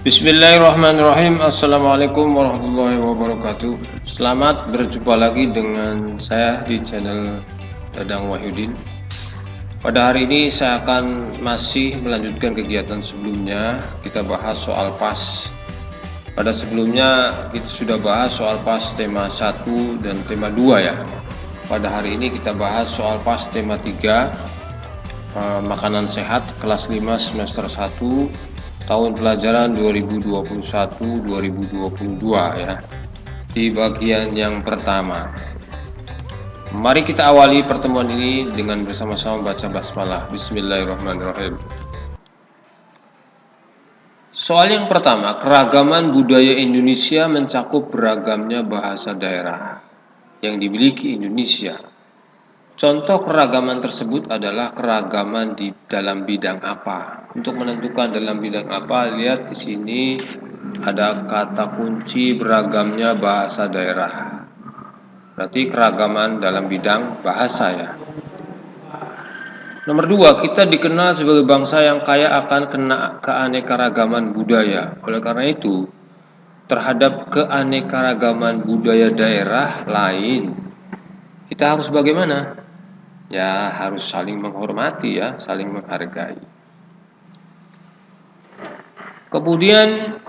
Bismillahirrahmanirrahim. Assalamualaikum warahmatullahi wabarakatuh. Selamat berjumpa lagi dengan saya di channel Dadang Wahyudin. Pada hari ini saya akan masih melanjutkan kegiatan sebelumnya. Kita bahas soal PAS. Pada sebelumnya kita sudah bahas soal PAS tema 1 dan tema 2 ya. Pada hari ini kita bahas soal PAS tema 3, makanan sehat kelas 5 semester 1 tahun pelajaran 2021-2022 ya. Di bagian yang pertama, mari kita awali pertemuan ini dengan bersama-sama baca basmalah. Bismillahirrahmanirrahim. Soal yang pertama, keragaman budaya Indonesia mencakup beragamnya bahasa daerah yang dimiliki Indonesia. Contoh keragaman tersebut adalah keragaman di dalam bidang apa. Untuk menentukan dalam bidang apa, lihat di sini ada kata kunci beragamnya bahasa daerah. Berarti keragaman dalam bidang bahasa ya. Nomor 2, kita dikenal sebagai bangsa yang kaya akan keanekaragaman budaya. Oleh karena itu, terhadap keanekaragaman budaya daerah lain, kita harus bagaimana? Ya, harus saling menghormati ya, saling menghargai. Kemudian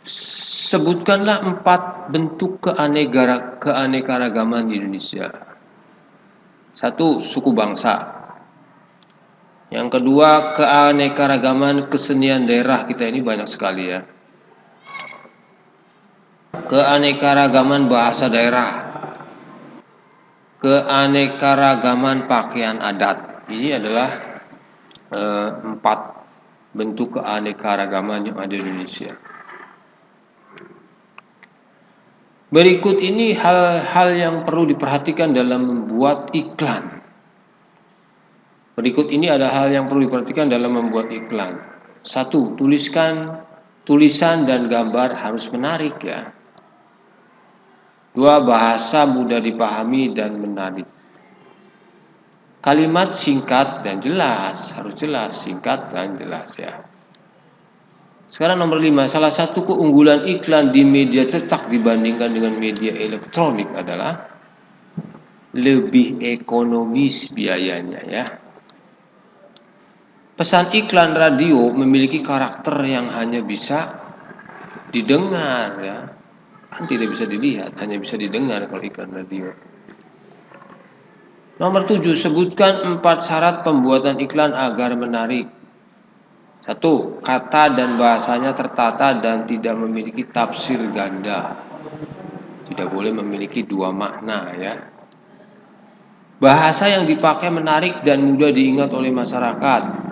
sebutkanlah 4 bentuk keanekaragaman di Indonesia. 1, suku bangsa. Yang kedua, keanekaragaman kesenian daerah kita ini banyak sekali ya. Keanekaragaman bahasa daerah. Keanekaragaman pakaian adat. Ini adalah 4 bentuk keanekaragaman yang ada di Indonesia. Berikut ini hal-hal yang perlu diperhatikan dalam membuat iklan. Berikut ini ada hal yang perlu diperhatikan dalam membuat iklan. 1, tulisan dan gambar harus menarik ya. 2, bahasa mudah dipahami dan menarik. Kalimat singkat dan jelas, harus jelas, singkat dan jelas ya. Sekarang nomor 5, salah satu keunggulan iklan di media cetak dibandingkan dengan media elektronik adalah lebih ekonomis biayanya ya. Pesan iklan radio memiliki karakter yang hanya bisa didengar ya. Kan tidak bisa dilihat, hanya bisa didengar kalau iklan radio. Nomor 7, sebutkan 4 syarat pembuatan iklan agar menarik. 1, kata dan bahasanya tertata dan tidak memiliki tafsir ganda. Tidak boleh memiliki 2 makna ya. Bahasa yang dipakai menarik dan mudah diingat oleh masyarakat.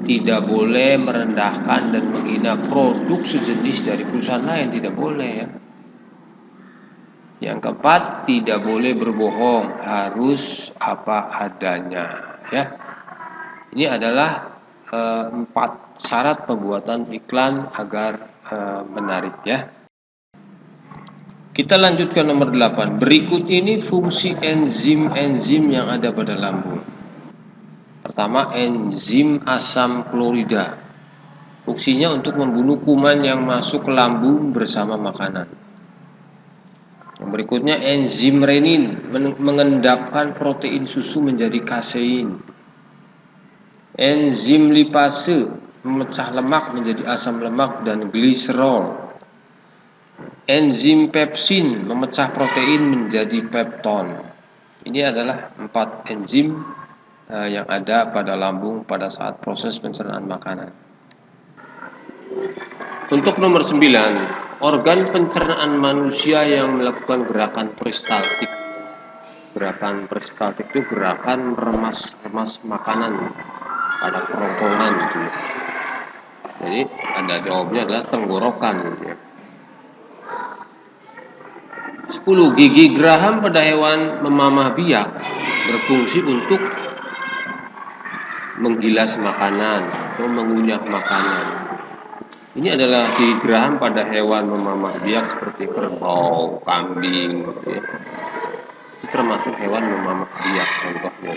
Tidak boleh merendahkan dan menghina produk sejenis dari perusahaan lain, tidak boleh ya. Yang keempat, tidak boleh berbohong, harus apa adanya ya. Ini adalah 4 syarat pembuatan iklan agar menarik ya. Kita lanjutkan nomor 8. Berikut ini fungsi enzim-enzim yang ada pada lambung. Pertama, enzim asam klorida. Fungsinya untuk membunuh kuman yang masuk ke lambung bersama makanan. Yang berikutnya, enzim renin mengendapkan protein susu menjadi kasein. Enzim lipase memecah lemak menjadi asam lemak dan gliserol. Enzim pepsin memecah protein menjadi pepton. Ini adalah 4 enzim yang ada pada lambung pada saat proses pencernaan makanan. Untuk nomor 9, organ pencernaan manusia yang melakukan gerakan peristaltik. Gerakan peristaltik itu gerakan meremas-remas makanan pada kerongkongan gitu ya. Jadi ada jawabnya adalah tenggorokan gitu ya. 10, gigi geraham pada hewan memamah biak berfungsi untuk menggilas makanan atau mengunyah makanan. Ini adalah gigi geraham pada hewan memamah biak seperti kerbau, kambing gitu ya. Itu termasuk hewan memamah biak contohnya.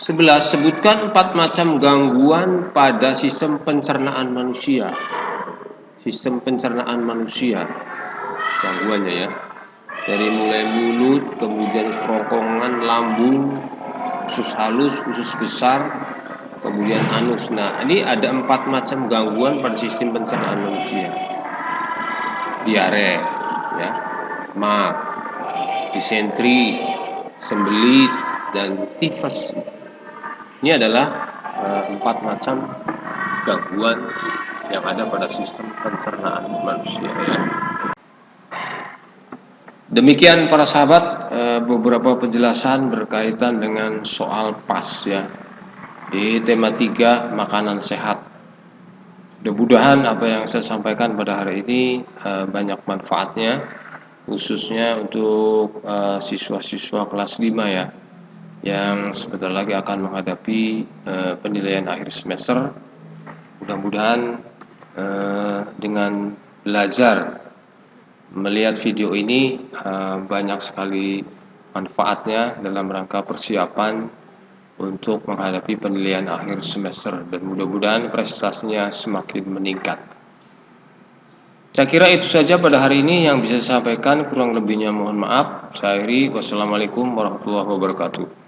11. Sebutkan 4 macam gangguan pada sistem pencernaan manusia. Sistem pencernaan manusia, gangguannya ya. Dari mulai mulut, kemudian kerongkongan, lambung, usus halus, usus besar, kemudian anus. Nah, ini ada 4 macam gangguan pada sistem pencernaan manusia. Diare, ya, mak, disentri, sembelit, dan tifus. Ini adalah 4 macam gangguan yang ada pada sistem pencernaan manusia ya. Demikian para sahabat, beberapa penjelasan berkaitan dengan soal PAS ya. Di tema 3 makanan sehat. Mudah-mudahan apa yang saya sampaikan pada hari ini banyak manfaatnya, khususnya untuk siswa-siswa kelas 5 ya, yang sebentar lagi akan menghadapi penilaian akhir semester. Mudah-mudahan dengan belajar melihat video ini banyak sekali manfaatnya dalam rangka persiapan untuk menghadapi penilaian akhir semester, dan mudah-mudahan prestasinya semakin meningkat. Saya kira itu saja pada hari ini yang bisa saya sampaikan, kurang lebihnya mohon maaf. Saya akhiri, wassalamualaikum warahmatullahi wabarakatuh.